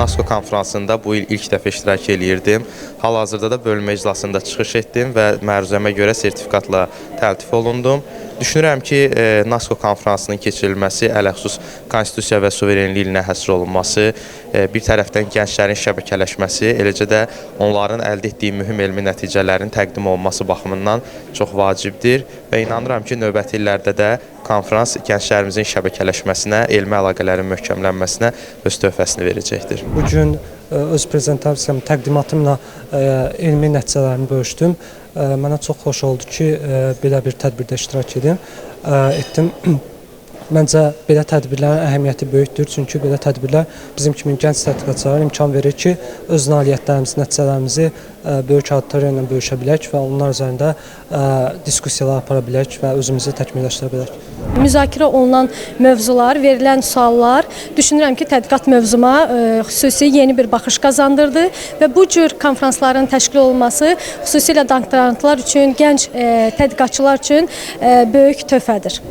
NASCO konfransında bu il ilk dəfə iştirak eləyirdim. Hal-hazırda da bölmə iclasında çıxış etdim və məruzəmə görə sertifikatla təltif olundum. Düşünürəm ki, NASCO konfransının keçirilməsi, ələxüsus konstitusiya və suverenlik ilinə həsr olunması, bir tərəfdən gənclərin şəbəkələşməsi, eləcə də onların əldə etdiyi mühüm elmi nəticələrin təqdim olunması baxımından çox vacibdir və inanıram ki, növbəti illərdə də konfrans gənclərimizin şəbəkələşməsinə, elmi əlaqələrin möhkəmlənməsinə öz töhfəsini verəcəkdir. Bugün öz prezentasiyam, təqdimatımla elmi nəticələrimi bölüşdüm. Mənə çox xoş oldu ki, belə bir tədbirdə iştirak etdim. Məncə belə tədbirlərin əhəmiyyəti böyükdür, çünki belə tədbirlər bizim kimi gənc tədqiqatçılara imkan verir ki, öz nailiyyətlərimizi, nəticələrimizi böyük auditoriya ilə bölüşə bilək və onlar üzərində diskussiyalar apara bilək və özümüzü təkmilləşdirə bilək. Müzakirə olunan mövzular, verilən suallar düşünürəm ki, tədqiqat mövzuma xüsusi yeni bir baxış qazandırdı və bu cür konfransların təşkil olunması xüsusilə doktorantlar üçün, gənc tədqiqatçılar üçün böyük töhfədir.